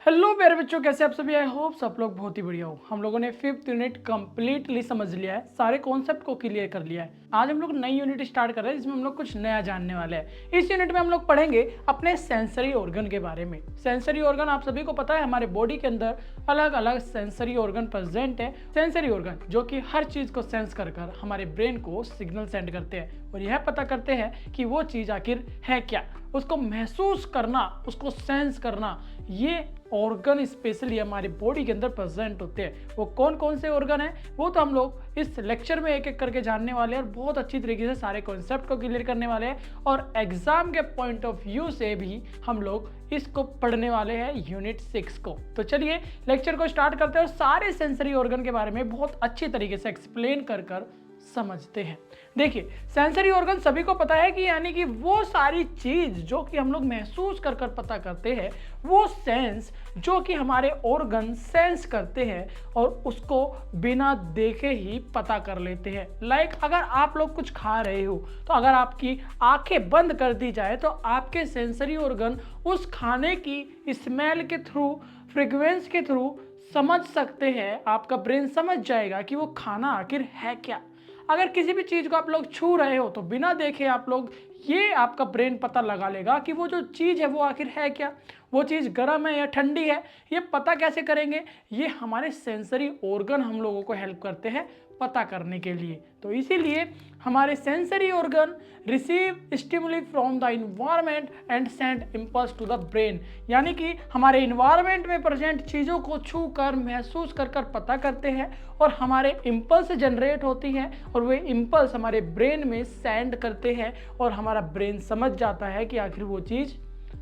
Hello प्यारे बच्चों, कैसे आप सभी? आई होप सब लोग बहुत ही बढ़िया हो। हम लोगों ने 5th यूनिट कंप्लीटली समझ लिया है, सारे कॉन्सेप्ट को क्लियर कर लिया है। आज हम लोग नई यूनिट स्टार्ट कर रहे हैं जिसमें हम लोग कुछ नया जानने वाले हैं। इस यूनिट में हम लोग पढ़ेंगे अपने सेंसरी ऑर्गन के बारे में। सेंसरी ऑर्गन आप सभी को पता है, हमारे बॉडी के अंदर अलग अलग सेंसरी ऑर्गन प्रेजेंट है। सेंसरी ऑर्गन जो कि हर चीज को सेंस कर हमारे ब्रेन को सिग्नल सेंड करते हैं और यह पता करते हैं कि वो चीज आखिर है क्या। उसको महसूस करना, उसको सेंस करना, ये ऑर्गन स्पेशली हमारी बॉडी के अंदर प्रेजेंट होते हैं। वो कौन कौन से ऑर्गन हैं वो तो हम लोग इस लेक्चर में एक एक करके जानने वाले हैं और बहुत अच्छी तरीके से सारे कॉन्सेप्ट को क्लियर करने वाले हैं। और एग्जाम के पॉइंट ऑफ व्यू से भी हम लोग इसको पढ़ने वाले हैं यूनिट 6 को। तो चलिए लेक्चर को स्टार्ट करते हैं और सारे सेंसरी ऑर्गन के बारे में बहुत अच्छी तरीके से एक्सप्लेन कर समझते हैं। देखिए, सेंसरी ऑर्गन सभी को पता है कि यानी कि वो सारी चीज जो कि हम लोग महसूस कर पता करते हैं, वो सेंस जो कि हमारे ऑर्गन सेंस करते हैं और उसको बिना देखे ही पता कर लेते हैं। लाइक अगर आप लोग कुछ खा रहे हो तो अगर आपकी आंखें बंद कर दी जाए तो आपके सेंसरी ऑर्गन उस खाने की स्मेल के थ्रू, फ्रीक्वेंसी के थ्रू समझ सकते हैं। आपका ब्रेन समझ जाएगा कि वो खाना आखिर है क्या। अगर किसी भी चीज को आप लोग छू रहे हो तो बिना देखे आप लोग, ये आपका ब्रेन पता लगा लेगा कि वो जो चीज है वो आखिर है क्या। वो चीज गर्म है या ठंडी है, ये पता कैसे करेंगे? ये हमारे सेंसरी ऑर्गन हम लोगों को हेल्प करते हैं पता करने के लिए। तो इसीलिए हमारे sensory organ receive stimuli from the environment and send impulse to the brain. यानी कि हमारे इन्वायरमेंट में प्रेजेंट चीज़ों को छू कर, महसूस कर पता करते हैं और हमारे इम्पल्स जनरेट होती है और वे इम्पल्स हमारे ब्रेन में सेंड करते हैं और हमारा ब्रेन समझ जाता है कि आखिर वो चीज़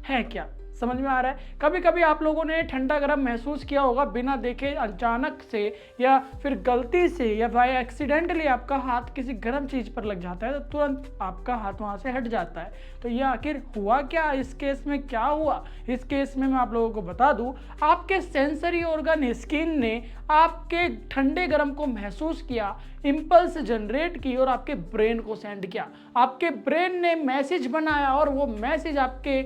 है क्या। समझ में आ रहा है? कभी कभी आप लोगों ने ठंडा गर्म महसूस किया होगा बिना देखे, अचानक से या फिर गलती से या बाय एक्सीडेंटली आपका हाथ किसी गर्म चीज पर लग जाता है तो तुरंत आपका हाथ वहां से हट जाता है। तो ये आखिर हुआ क्या? इस केस में क्या हुआ? इस केस में मैं आप लोगों को बता दूं, आपके सेंसरी ऑर्गन स्किन ने आपके ठंडे गर्म को महसूस किया, इंपल्स जनरेट की और आपके ब्रेन को सेंड किया। आपके ब्रेन ने मैसेज बनाया और वो मैसेज आपके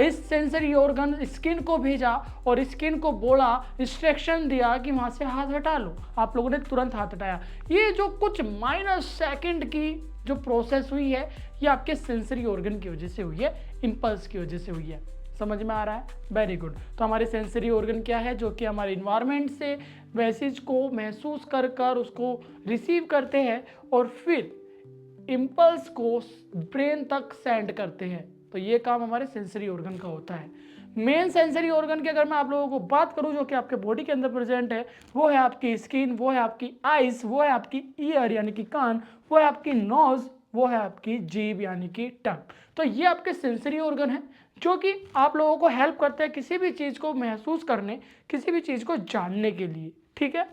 इस सेंसरी ऑर्गन स्किन को भेजा और स्किन को बोला, इंस्ट्रक्शन दिया कि वहां से हाथ हटा लो। आप लोगों ने तुरंत हाथ हटाया। ये जो कुछ माइनस सेकंड की जो प्रोसेस हुई है, ये आपके सेंसरी ऑर्गन की वजह से हुई है, इंपल्स की वजह से हुई है। समझ में आ रहा है? Very good. तो हमारे सेंसरी ऑर्गन क्या है? जो कि हमारे इन्वायरमेंट से मैसेज को महसूस कर उसको रिसीव करते हैं और फिर इम्पल्स को ब्रेन तक सेंड करते हैं। तो ये काम हमारे सेंसरी ऑर्गन का होता है। मेन सेंसरी ऑर्गन की अगर मैं आप लोगों को बात करूं जो कि आपके बॉडी के अंदर प्रेजेंट है, वो है आपकी स्किन, वो है आपकी आइज, वो है आपकी ईयर यानी कि कान, वो है आपकी नोज, वो है आपकी जीभ यानी कि टंग। तो ये आपके सेंसरी ऑर्गन है जो कि आप लोगों को हेल्प करते हैं किसी भी चीज को महसूस करने, किसी भी चीज को जानने के लिए। ठीक है,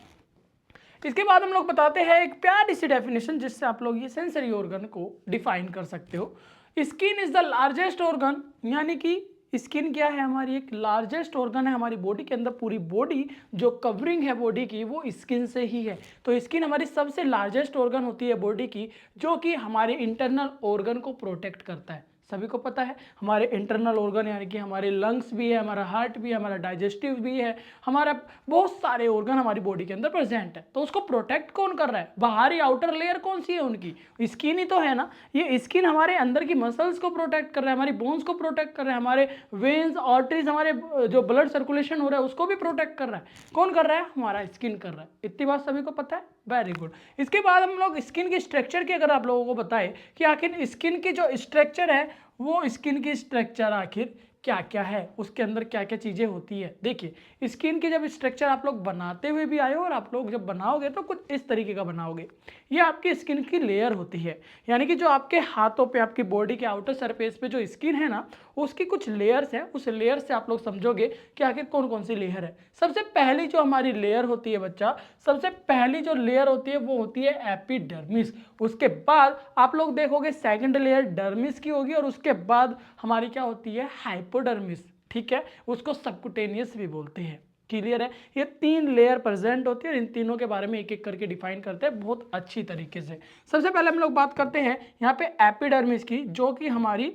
इसके बाद हम लोग बताते हैं एक प्यारी सी डेफिनेशन जिससे आप लोग ये सेंसरी ऑर्गन को डिफाइन कर सकते हो। Skin is the largest organ, यानी कि स्किन क्या है? हमारी एक लार्जेस्ट ऑर्गन है हमारी बॉडी के अंदर। पूरी बॉडी जो कवरिंग है बॉडी की वो स्किन से ही है। तो स्किन हमारी सबसे लार्जेस्ट ऑर्गन होती है बॉडी की, जो कि हमारे इंटरनल ऑर्गन को प्रोटेक्ट करता है। सभी को पता है हमारे इंटरनल ऑर्गन यानी कि हमारे लंग्स भी है, हमारा हार्ट भी है, हमारा डाइजेस्टिव भी है, हमारा बहुत सारे ऑर्गन हमारी बॉडी के अंदर प्रेजेंट है। तो उसको प्रोटेक्ट कौन कर रहा है? बाहरी आउटर लेयर कौन सी है उनकी? स्किन ही तो है ना। ये स्किन हमारे अंदर की मसल्स को प्रोटेक्ट कर रहा है, हमारी बोन्स को प्रोटेक्ट कर रहा है, हमारे वेन्स, आर्टरीज, हमारे जो ब्लड सर्कुलेशन हो रहा है उसको भी प्रोटेक्ट कर रहा है। कौन कर रहा है? हमारा स्किन कर रहा है। इतनी बात सभी को पता है? Very good. इसके बाद हम लोग स्किन की स्ट्रक्चर की अगर आप लोगों को बताएं कि आखिर स्किन की जो स्ट्रक्चर है, वो स्किन की स्ट्रक्चर आखिर क्या क्या है, उसके अंदर क्या क्या चीजें होती है। देखिए, स्किन की जब स्ट्रक्चर आप लोग बनाते हुए भी आए हो और आप लोग जब बनाओगे तो कुछ इस तरीके का बनाओगे। ये आपकी स्किन की लेयर होती है, यानी कि जो आपके हाथों पे, आपकी बॉडी के आउटर सरफेस पे जो स्किन है ना, उसकी कुछ लेयर्स है। उस लेयर से आप लोग समझोगे कि आखिर कौन कौन सी लेयर है। सबसे पहली जो हमारी लेयर होती है बच्चा, सबसे पहली जो लेयर होती है वो होती है एपिडर्मिस। उसके बाद आप लोग देखोगे सेकंड लेयर डर्मिस की होगी और उसके बाद हमारी क्या होती है? हाइपोडर्मिस। ठीक है, उसको सबक्यूटेनियस भी बोलते हैं। क्लियर है? ये 3 लेयर प्रेजेंट होती है और इन तीनों के बारे में एक एक करके डिफाइन करते हैं बहुत अच्छी तरीके से। सबसे पहले हम लोग बात करते हैं यहाँ पे एपिडर्मिस की, जो कि हमारी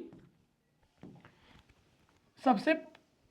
सबसे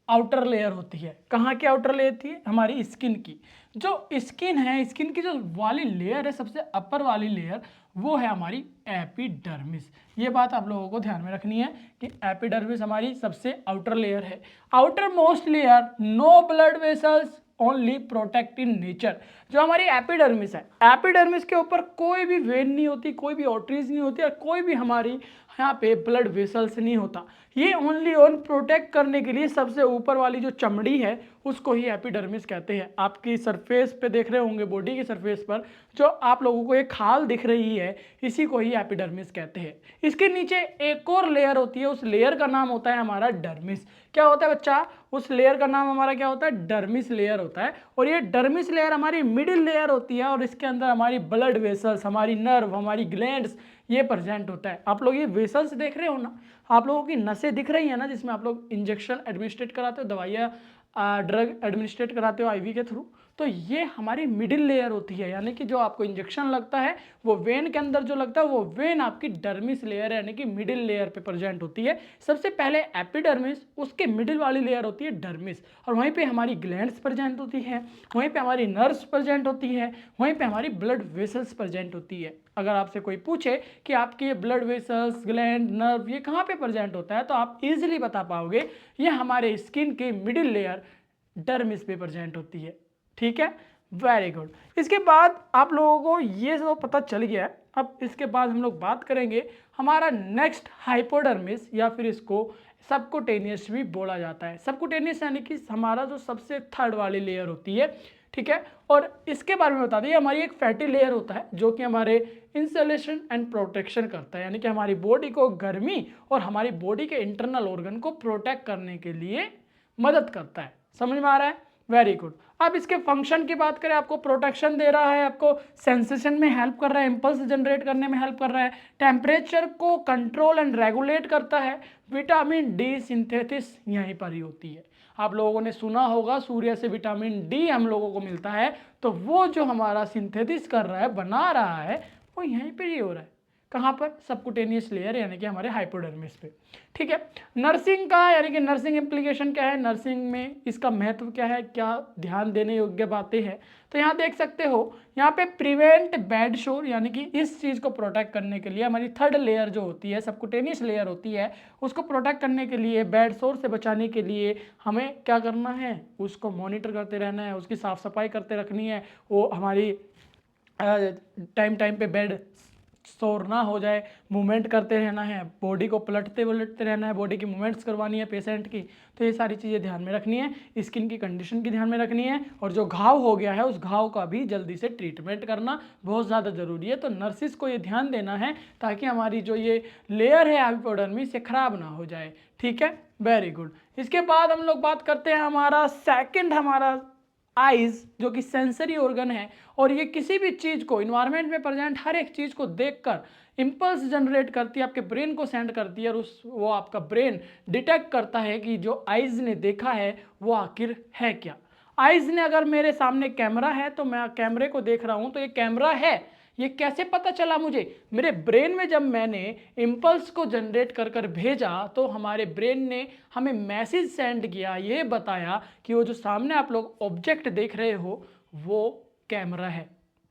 आउटर लेयर होती है। कहाँ की आउटर लेयर होती है? हमारी स्किन की। जो स्किन है, स्किन की जो वाली लेयर है, सबसे अपर वाली लेयर, वो है हमारी एपिडर्मिस। ये बात आप लोगों को ध्यान में रखनी है कि एपिडर्मिस हमारी सबसे आउटर लेयर है। Outermost layer, no blood vessels, only protect in nature. जो हमारी एपिडर्मिस है, एपिडर्मिस के ऊपर कोई भी वेन नहीं होती, कोई भी ऑर्टरीज नहीं होती और कोई भी हमारी यहाँ पे ब्लड वेसल्स नहीं होता। ये ओनली ऑन प्रोटेक्ट करने के लिए सबसे ऊपर वाली जो चमड़ी है उसको ही एपिडर्मिस कहते हैं। आपकी सरफेस पे देख रहे होंगे, बॉडी की सरफेस पर जो आप लोगों को एक खाल दिख रही है, इसी को ही एपिडर्मिस कहते हैं। इसके नीचे एक और लेयर होती है, उस लेयर का नाम होता है हमारा डर्मिस। क्या होता है बच्चा? उस लेयर का नाम हमारा क्या होता है? डर्मिस लेयर होता है। और ये डर्मिस लेयर हमारी मिडिल लेयर होती है और इसके अंदर हमारी ब्लड वेसल्स, हमारी नर्व, हमारी ग्लैंड्स ये प्रेजेंट होता है। आप लोग ये वेसल्स देख रहे हो ना, आप लोगों की नसें दिख रही है ना, जिसमें आप लोग इंजेक्शन एडमिनिस्ट्रेट कराते हो, दवाइयाँ ड्रग एडमिनिस्ट्रेट कराते हो आईवी के थ्रू, तो ये हमारी मिडिल लेयर होती है। यानी कि जो आपको इंजेक्शन लगता है वो वेन के अंदर जो लगता है वो वेन आपकी डर्मिस लेयर है, यानी कि मिडिल लेयर पे प्रेजेंट होती है। सबसे पहले एपिडर्मिस, उसके मिडिल वाली लेयर होती है डर्मिस, और वहीं पे हमारी ग्लैंड्स प्रेजेंट होती है, वहीं पे हमारी नर्व्स प्रेजेंट होती है, वहीं पे हमारी ब्लड वेसल्स प्रेजेंट होती है। अगर आपसे कोई पूछे कि आपके ये ब्लड वेसल्स, ग्लैंड, नर्व ये कहाँ पे प्रेजेंट होता है, तो आप इजीली बता पाओगे ये हमारे स्किन के मिडिल लेयर डर्मिस पे प्रेजेंट होती है। ठीक है, वेरी गुड। इसके बाद आप लोगों को ये सब पता चल गया है। अब इसके बाद हम लोग बात करेंगे हमारा नेक्स्ट हाइपोडर्मिस, या फिर इसको सबकुटेनियस भी बोला जाता है। सबकुटेनियस यानी कि हमारा जो सबसे थर्ड वाली लेयर होती है। ठीक है, और इसके बारे में बता दें, हमारी एक फैटी लेयर होता है जो कि हमारे इंसुलेशन एंड प्रोटेक्शन करता है, यानी कि हमारी बॉडी को गर्मी और हमारी बॉडी के इंटरनल ऑर्गन को प्रोटेक्ट करने के लिए मदद करता है। समझ में आ रहा है? Very good. अब इसके फंक्शन की बात करें, आपको प्रोटेक्शन दे रहा है, आपको सेंसेशन में हेल्प कर रहा है, इंपल्स जनरेट करने में हेल्प कर रहा है, टेम्परेचर को कंट्रोल एंड रेगुलेट करता है, विटामिन डी सिंथेसिस यहीं पर ही होती है। आप लोगों ने सुना होगा सूर्य से विटामिन डी हम लोगों को मिलता है, तो वो जो हमारा सिंथेसिस कर रहा है, बना रहा है, वो यहीं पर ही हो रहा है। कहाँ पर? सबकुटेनियस लेयर यानी कि हमारे हाइपोडर्मिस पे। ठीक है, नर्सिंग का यानी कि नर्सिंग इम्प्लीकेशन क्या है, नर्सिंग में इसका महत्व क्या है, क्या ध्यान देने योग्य बातें हैं, तो यहाँ देख सकते हो। यहाँ पे प्रिवेंट बेड शोर, यानी कि इस चीज़ को प्रोटेक्ट करने के लिए हमारी थर्ड लेयर जो होती है, सबकुटेनियस लेयर होती है, उसको प्रोटेक्ट करने के लिए, बेड शोर से बचाने के लिए हमें क्या करना है, उसको मॉनिटर करते रहना है, उसकी साफ सफाई करते रखनी है, वो हमारी टाइम टाइम पे बेड शोर ना हो जाए, मूवमेंट करते रहना है, बॉडी को पलटते रहना है, बॉडी की मूवमेंट्स करवानी है पेशेंट की। तो ये सारी चीज़ें ध्यान में रखनी है, स्किन की कंडीशन की ध्यान में रखनी है, और जो घाव हो गया है उस घाव का भी जल्दी से ट्रीटमेंट करना बहुत ज़्यादा ज़रूरी है। तो नर्सिस को ये ध्यान देना है ताकि हमारी जो ये लेयर है हाइपोडर्मिस ये खराब ना हो जाए। ठीक है, वेरी गुड। इसके बाद हम लोग बात करते हैं हमारा सेकेंड, हमारा आइज, जो कि सेंसरी ऑर्गन है, और ये किसी भी चीज़ को, इन्वायरमेंट में प्रेजेंट हर एक चीज़ को देखकर इंपल्स जनरेट करती है, आपके ब्रेन को सेंड करती है, और वो आपका ब्रेन डिटेक्ट करता है कि जो आइज ने देखा है वो आखिर है क्या। आइज ने, अगर मेरे सामने कैमरा है तो मैं कैमरे को देख रहा हूँ, तो ये कैमरा है, ये कैसे पता चला मुझे? मेरे ब्रेन में जब मैंने इम्पल्स को जनरेट कर कर भेजा तो हमारे ब्रेन ने हमें मैसेज सेंड किया, ये बताया कि वो जो सामने आप लोग ऑब्जेक्ट देख रहे हो वो कैमरा है।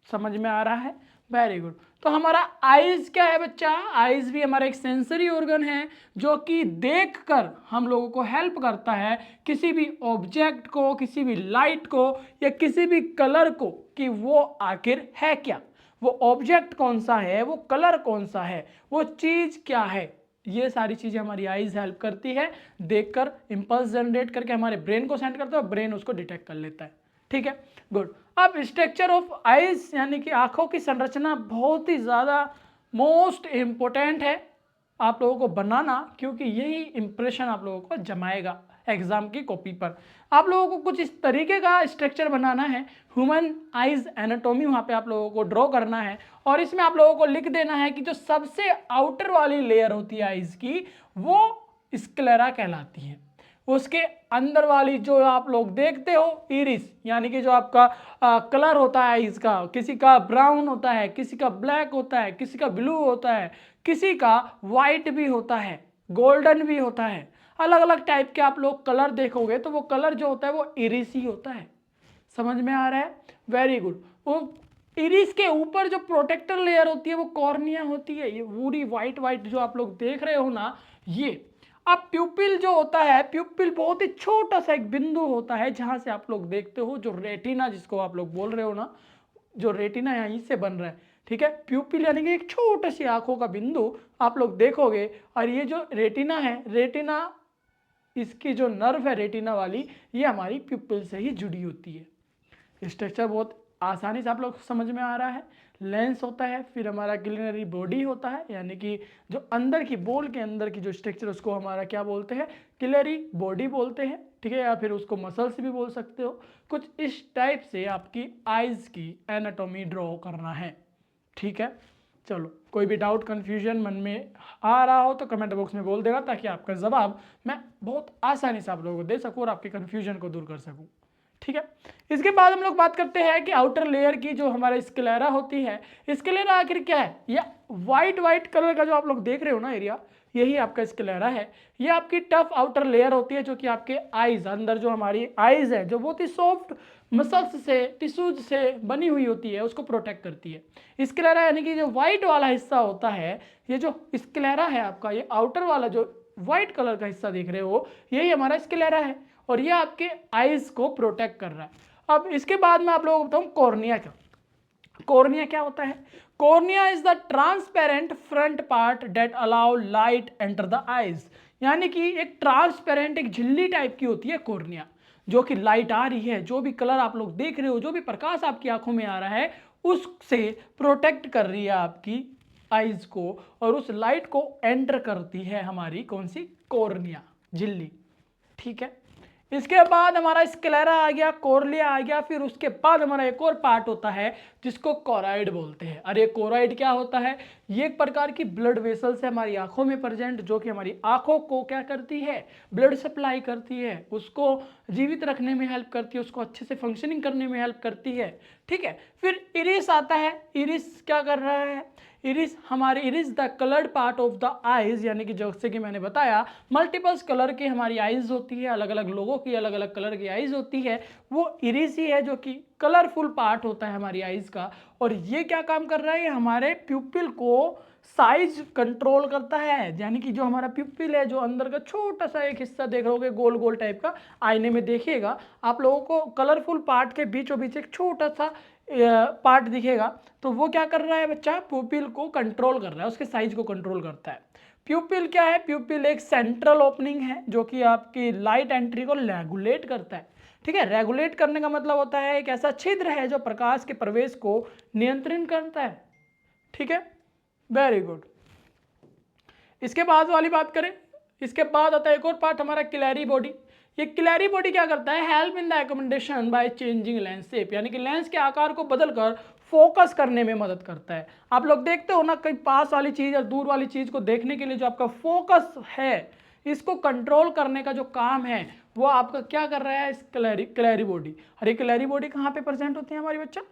समझ में आ रहा है? Very good. तो हमारा आइज क्या है बच्चा? आइज भी हमारा एक सेंसरी ऑर्गन है जो कि देखकर हम लोगों को हेल्प करता है किसी भी ऑब्जेक्ट को, किसी भी लाइट को, या किसी भी कलर को, कि वो आखिर है क्या, वो ऑब्जेक्ट कौन सा है, वो कलर कौन सा है, वो चीज़ क्या है। ये सारी चीज़ें हमारी आइज हेल्प करती है, देखकर इंपल्स जनरेट करके हमारे ब्रेन को सेंड करता है, ब्रेन उसको डिटेक्ट कर लेता है। ठीक है, गुड। अब स्ट्रक्चर ऑफ आइज यानी कि आंखों की संरचना बहुत ही ज़्यादा मोस्ट इम्पोर्टेंट है आप लोगों को बनाना, क्योंकि यही इंप्रेशन आप लोगों को जमाएगा एग्जाम की कॉपी पर। आप लोगों को कुछ इस तरीके का स्ट्रक्चर बनाना है, ह्यूमन आइज एनाटॉमी वहाँ पे आप लोगों को ड्रॉ करना है, और इसमें आप लोगों को लिख देना है कि जो सबसे आउटर वाली लेयर होती है आइज की वो स्क्लेरा कहलाती है। उसके अंदर वाली जो आप लोग देखते हो इरिस, यानी कि जो आपका कलर होता है आइज का, किसी का ब्राउन होता है, किसी का ब्लैक होता है, किसी का ब्लू होता है, किसी का वाइट भी होता है, गोल्डन भी होता है। अलग अलग टाइप के आप लोग कलर देखोगे तो वो कलर जो होता है वो इरिस ही होता है। समझ में आ रहा है? Very good. वो इरिस के ऊपर जो प्रोटेक्टर लेयर होती है वो कॉर्निया होती है। ये पूरी वाइट वाइट जो आप लोग देख रहे हो ना, ये अब प्यूपिल जो होता है, प्यूपिल बहुत ही छोटा सा एक बिंदु होता है जहां से आप लोग देखते हो जो रेटिना जिसको आप लोग बोल रहे हो ना, जो रेटिना यहीं से बन रहा है, ठीक है। प्यूपिल यानी कि एक छोटा सी आंखों का बिंदु आप लोग देखोगे, और ये जो रेटिना है, रेटिना इसकी जो नर्व है रेटिना वाली, ये हमारी प्यूपिल से ही जुड़ी होती है। स्ट्रक्चर बहुत आसानी से आप लोग समझ में आ रहा है। लेंस होता है, फिर हमारा क्लिनरी बॉडी होता है, यानी कि जो अंदर की बोल के अंदर की जो स्ट्रक्चर उसको हमारा क्या बोलते हैं, क्लिनरी बॉडी बोलते हैं, ठीक है, या फिर उसको मसल्स भी बोल सकते हो। कुछ इस टाइप से आपकी आइज की एनाटॉमी ड्रॉ करना है, ठीक है। चलो, कोई भी डाउट कन्फ्यूजन मन में आ रहा हो तो कमेंट बॉक्स में बोल देगा, ताकि आपका जवाब मैं बहुत आसानी से आप लोगों को दे सकूँ और आपके कन्फ्यूजन को दूर कर सकूँ, ठीक है। इसके बाद हम लोग बात करते हैं कि आउटर लेयर की जो हमारा स्क्लेरा होती है। स्क्लेरा आखिर क्या है? या वाइट वाइट कलर का जो आप लोग देख रहे हो ना एरिया, यही आपका स्क्लेरा है। ये आपकी टफ आउटर लेयर होती है जो कि आपके आईज, अंदर जो हमारी आईज है जो बहुत ही सॉफ्ट मसल्स से, टिश्यूज से बनी हुई होती है, उसको प्रोटेक्ट करती है। स्क्लेरा यानी कि जो वाइट वाला हिस्सा होता है, ये जो स्क्लेरा है आपका, ये आउटर वाला जो व्हाइट कलर का हिस्सा देख रहे हो, यही हमारा स्क्लेरा है और ये आपके आईज को प्रोटेक्ट कर रहा है। अब इसके बाद में आप लोगों को बताऊं कॉर्निया क्या। कॉर्निया क्या होता है? Cornea is the transparent front part that allow light enter the eyes. यानी कि एक ट्रांसपेरेंट, एक झिल्ली टाइप की होती है कॉर्निया, जो कि लाइट आ रही है, जो भी कलर आप लोग देख रहे हो, जो भी प्रकाश आपकी आंखों में आ रहा है, उससे प्रोटेक्ट कर रही है आपकी आईज को, और उस लाइट को एंटर करती है हमारी कौन सी? कॉर्निया, झिल्ली, ठीक है। इसके बाद हमारा स्क्लेरा आ गया, कॉर्निया आ गया, फिर उसके बाद हमारा एक और पार्ट होता है जिसको कोराइड बोलते हैं। अरे कोराइड क्या होता है? ये एक प्रकार की ब्लड वेसल्स है हमारी आंखों में प्रेजेंट, जो कि हमारी आंखों को क्या करती है? ब्लड सप्लाई करती है, उसको जीवित रखने में हेल्प करती है, उसको अच्छे से फंक्शनिंग करने में हेल्प करती है, ठीक है। फिर इरिस आता है। इरिस क्या कर रहा है? इरिस हमारे, iris the coloured part of the eyes, यानी कि जैसे कि मैंने बताया मल्टीपल्स कलर की हमारी आईज होती है, अलग अलग लोगों की अलग अलग कलर की आईज होती है, वो इरिस ही है जो कि कलरफुल पार्ट होता है हमारी आईज का। और ये क्या काम कर रहा है? हमारे प्यूपिल को साइज कंट्रोल करता है, यानी कि जो हमारा प्यूपिल है, जो अंदर का छोटा सा एक हिस्सा देख रहे होगे गोल गोल टाइप का, आईने में देखिएगा आप लोगों को कलरफुल पार्ट के बीचों बीच एक छोटा सा पार्ट दिखेगा, तो वो क्या कर रहा है बच्चा? प्यूपिल को कंट्रोल कर रहा है, उसके साइज को कंट्रोल करता है। प्यूपिल क्या है? प्यूपिल एक सेंट्रल ओपनिंग है जो कि आपकी लाइट एंट्री को रेगुलेट करता है, ठीक है। रेगुलेट करने का मतलब होता है एक ऐसा छिद्र है जो प्रकाश के प्रवेश को नियंत्रित करता है, ठीक है। Very good. इसके बाद वाली बात करें, इसके बाद आता है एक और पार्ट हमारा क्लैरी बॉडी। ये क्लैरी बॉडी क्या करता है? Help in the accommodation by changing lens shape, यानी कि लेंस के आकार को बदलकर फोकस करने में मदद करता है। आप लोग देखते हो ना, कहीं पास वाली चीज या दूर वाली चीज को देखने के लिए जो आपका फोकस है, इसको कंट्रोल करने का जो काम है वो आपका क्या कर रहा है? इस क्लैरी बॉडी। और ये क्लैरी बॉडी कहाँ पे प्रेजेंट होती है हमारी बच्चा?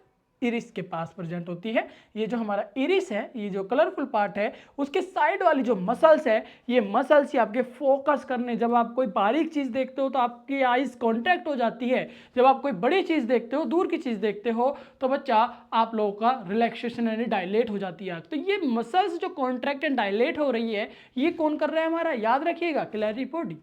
इरिस के पास प्रेजेंट होती है। ये जो हमारा इरिस है, ये जो कलरफुल पार्ट है, उसके साइड वाली जो मसल्स है, ये मसल्स ही आपके फोकस करने, जब आप कोई बारीक चीज देखते हो तो आपकी आईज कॉन्ट्रैक्ट हो जाती है, जब आप कोई बड़ी चीज देखते हो, दूर की चीज देखते हो, तो बच्चा आप लोगों का रिलैक्सेशन यानी डायलेट हो जाती है। तो ये मसल्स जो कॉन्ट्रैक्ट एंड डायलेट हो रही है, ये कौन कर रहा है हमारा? याद रखिएगा, क्लैरी बॉडी।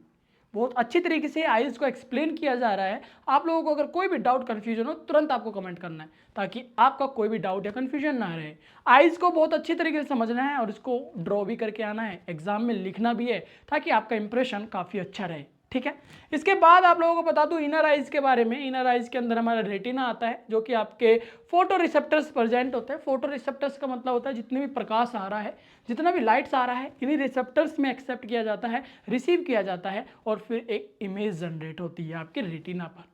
बहुत अच्छी तरीके से आइज को एक्सप्लेन किया जा रहा है। आप लोगों को अगर कोई भी डाउट कन्फ्यूजन हो, तुरंत आपको कमेंट करना है, ताकि आपका कोई भी डाउट या कन्फ्यूजन ना रहे। आइज को बहुत अच्छी तरीके से समझना है और इसको ड्रॉ भी करके आना है, एग्जाम में लिखना भी है, ताकि आपका इंप्रेशन काफ़ी अच्छा रहे, ठीक है। इसके बाद आप लोगों को बता दूं इनर आइज के बारे में। इनर आइज के अंदर हमारा रेटिना आता है, जो कि आपके फोटो रिसेप्टर्स प्रेजेंट होते हैं। फोटो रिसेप्टर्स का मतलब होता है जितने भी प्रकाश आ रहा है, जितना भी लाइट्स आ रहा है, इन्हीं रिसेप्टर्स में एक्सेप्ट किया जाता है, रिसीव किया जाता है, और फिर एक इमेज जनरेट होती है आपके रेटिना पर,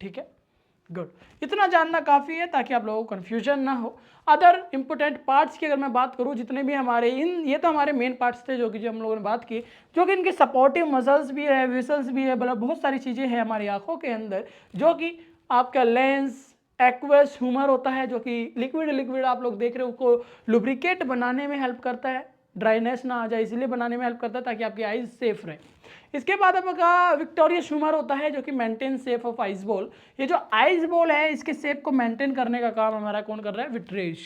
ठीक है। गुड, इतना जानना काफ़ी है ताकि आप लोगों को कन्फ्यूजन ना हो। अदर इंपॉर्टेंट पार्ट्स की अगर मैं बात करूँ, जितने भी हमारे ये तो हमारे मेन पार्ट्स थे जो कि हम लोगों ने बात की, जो कि इनके सपोर्टिव मसल्स भी है, वेसल्स भी है, मतलब बहुत सारी चीज़ें हैं हमारी आंखों के अंदर, जो कि आपका लेंस, एक्वस ह्यूमर होता है, जो कि लिक्विड आप लोग देख रहे हो, उसको लुब्रिकेट बनाने में हेल्प करता है, ड्राइनेस ना आ जाए, इसलिए बनाने में हेल्प करता है ताकि आपकी आइज सेफ रहे। इसके बाद आपका विक्टोरिया ह्यूमर होता है जो कि maintain shape of eyes ball. ये जो आइज बॉल है इसके शेप को मेंटेन करने का काम हमारा कौन कर रहा है, विट्रेज,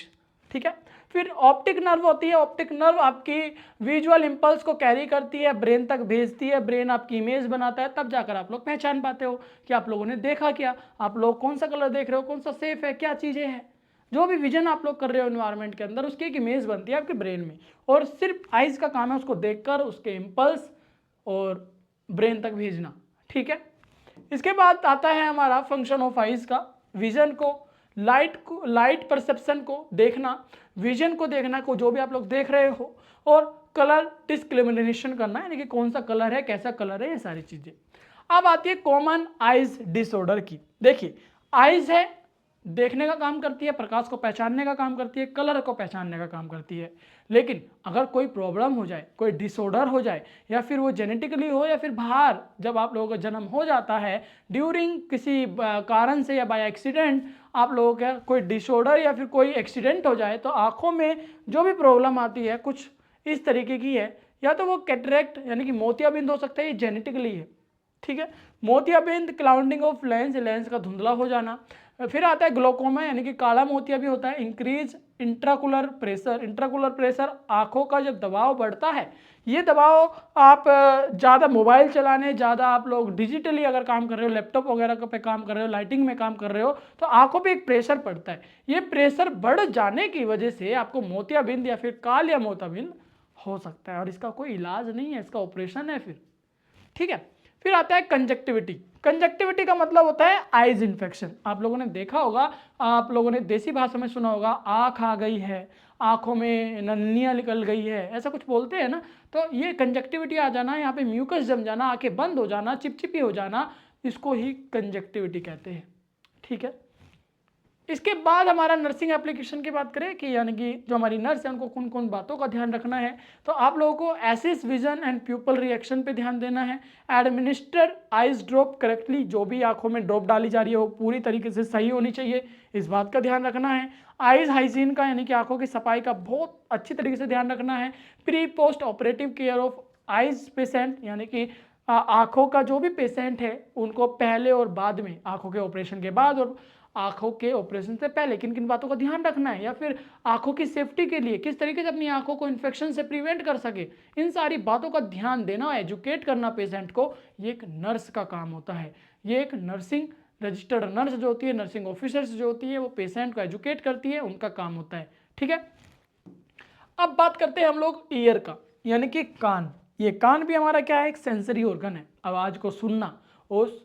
ठीक है। फिर ऑप्टिक नर्व होती है, ऑप्टिक नर्व आपकी विजुअल इंपल्स को कैरी करती है, ब्रेन तक भेजती है, ब्रेन आपकी इमेज बनाता है, तब जाकर आप लोग पहचान पाते हो कि आप लोगों ने देखा क्या, आप लोग कौन सा कलर देख रहे हो, कौन सा सेफ है, क्या चीज़ें हैं। जो भी विजन आप लोग कर रहे हो इन्वायरमेंट के अंदर, उसकी एक इमेज बनती है आपके ब्रेन में, और सिर्फ आइज का काम है उसको देखकर उसके इंपल्स और ब्रेन तक भेजना, ठीक है। इसके बाद आता है हमारा फंक्शन ऑफ आइज का, विजन को, लाइट परसेप्शन को देखना, विजन को देखना को जो भी आप लोग देख रहे हो, और कलर डिस्क्रिमिनेशन करना, यानी कि कौन सा कलर है, कैसा कलर है, ये सारी चीजें। अब आती है कॉमन आइज डिसऑर्डर की। देखिए, आइज है, देखने का काम करती है, प्रकाश को पहचानने का काम करती है, कलर को पहचानने का काम करती है। लेकिन अगर कोई प्रॉब्लम हो जाए, कोई डिसऑर्डर हो जाए, या फिर वो जेनेटिकली हो या फिर बाहर जब आप लोगों का जन्म हो जाता है, ड्यूरिंग किसी कारण से या बाय एक्सीडेंट आप लोगों का कोई डिसऑर्डर या फिर कोई एक्सीडेंट हो जाए, तो आंखों में जो भी प्रॉब्लम आती है कुछ इस तरीके की है, या तो वो कैटरेक्ट यानी कि मोतियाबिंद हो सकता है, ये जेनेटिकली है, ठीक है। मोतियाबिंद, क्लाउडिंग ऑफ लेंस, लेंस का धुंधला हो जाना। फिर आता है ग्लोकोमा यानी कि काला मोतिया भी होता है। Increase intraocular pressure, intraocular pressure आंखों का जब दबाव बढ़ता है, ये दबाव आप ज़्यादा मोबाइल चलाने, ज़्यादा आप लोग डिजिटली अगर काम कर रहे हो, लैपटॉप वगैरह पे काम कर रहे हो, लाइटिंग में काम कर रहे हो, तो आंखों पे एक प्रेशर पड़ता है। ये प्रेशर बढ़ जाने की वजह से आपको मोतियाबिंद या फिर काल या मोतियाबिंद हो सकता है, और इसका कोई इलाज नहीं है, इसका ऑपरेशन है फिर, ठीक है। फिर आता है कंजक्टिविटी। कंजक्टिविटी का मतलब होता है आइज इन्फेक्शन। आप लोगों ने देखा होगा, आप लोगों ने देसी भाषा में सुना होगा, आँख आ गई है, आँखों में नन्नियाँ निकल गई है, ऐसा कुछ बोलते हैं ना। तो ये कंजक्टिविटी आ जाना, यहाँ पे म्यूकस जम जाना, आंखें बंद हो जाना, चिपचिपी हो जाना, इसको ही कंजक्टिविटी कहते हैं, ठीक है। इसके बाद हमारा नर्सिंग एप्लीकेशन की बात करें कि यानी कि जो हमारी नर्स है उनको कौन कौन बातों का ध्यान रखना है, तो आप लोगों को एसिस विजन एंड प्यूपल रिएक्शन पे ध्यान देना है। एडमिनिस्टर आइज ड्रॉप करेक्टली, जो भी आंखों में ड्रॉप डाली जा रही है वो पूरी तरीके से सही होनी चाहिए, इस बात का ध्यान रखना है। आइज हाइजीन का यानी कि आंखों की सफाई का बहुत अच्छी तरीके से ध्यान रखना है। Pre post operative care of eyes patient, यानी कि आंखों का जो भी पेशेंट है उनको पहले और बाद में, आंखों के ऑपरेशन के बाद और आंखों के ऑपरेशन से पहले किन किन बातों का ध्यान रखना है, या फिर आंखों की सेफ्टी के लिए किस तरीके से अपनी आंखों को इन्फेक्शन से प्रिवेंट कर सके, इन सारी बातों का ध्यान देना, एजुकेट करना पेशेंट को, ये एक नर्स का काम होता है। ये एक नर्सिंग रजिस्टर्ड नर्स जो होती है, नर्सिंग ऑफिसर्स जो होती है, वो पेशेंट को एजुकेट करती है, उनका काम होता है, ठीक है। अब बात करते हैं हम लोग ईयर का, यानी कि कान। ये कान भी हमारा क्या है, एक सेंसरी ऑर्गन है। आवाज़ को सुनना, उस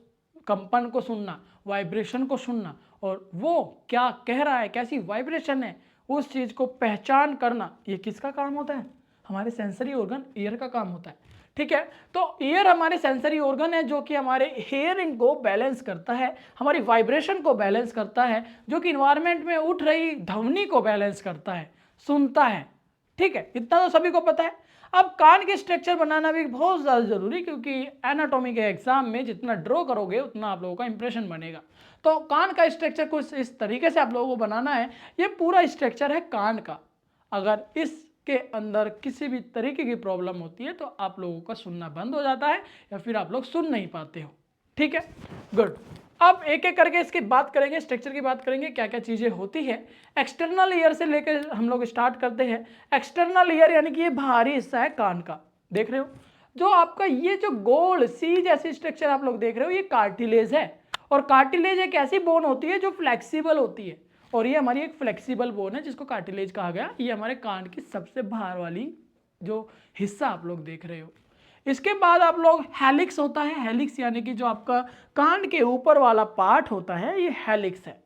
कंपन को सुनना, वाइब्रेशन को सुनना, और वो क्या कह रहा है, कैसी वाइब्रेशन है, उस चीज़ को पहचान करना, ये किसका काम होता है, हमारे सेंसरी ऑर्गन ईयर का काम होता है, ठीक है। तो ईयर हमारे सेंसरी ऑर्गन है जो कि हमारे हेयरिंग को बैलेंस करता है, हमारी वाइब्रेशन को बैलेंस करता है, जो कि इन्वायरमेंट में उठ रही ध्वनि को बैलेंस करता है, सुनता है, ठीक है। इतना तो सभी को पता है। अब कान के स्ट्रक्चर बनाना भी बहुत ज़्यादा जरूरी, क्योंकि एनाटॉमी के एग्जाम में जितना ड्रॉ करोगे उतना आप लोगों का इंप्रेशन बनेगा। तो कान का स्ट्रक्चर कुछ इस तरीके से आप लोगों को बनाना है। ये पूरा स्ट्रक्चर है कान का। अगर इसके अंदर किसी भी तरीके की प्रॉब्लम होती है तो आप लोगों का सुनना बंद हो जाता है, या फिर आप लोग सुन नहीं पाते हो, ठीक है। गुड। अब एक एक करके इसकी बात करेंगे, स्ट्रक्चर की बात करेंगे, क्या क्या चीज़ें होती है। एक्सटर्नल ईयर से लेकर हम लोग स्टार्ट करते हैं। एक्सटर्नल ईयर यानी कि ये बाहरी हिस्सा है कान का, देख रहे हो, जो आपका ये जो गोल सी जैसी स्ट्रक्चर आप लोग देख रहे हो, ये कार्टिलेज है। और कार्टिलेज एक ऐसी बोन होती है जो फ्लेक्सिबल होती है, और ये हमारी एक फ्लेक्सिबल बोन है जिसको कार्टिलेज कहा गया। ये हमारे कान की सबसे बाहर वाली जो हिस्सा आप लोग देख रहे हो। इसके बाद आप लोग हेलिक्स होता है, हेलिक्स यानी कि जो आपका कान के ऊपर वाला पार्ट होता है, ये हेलिक्स है।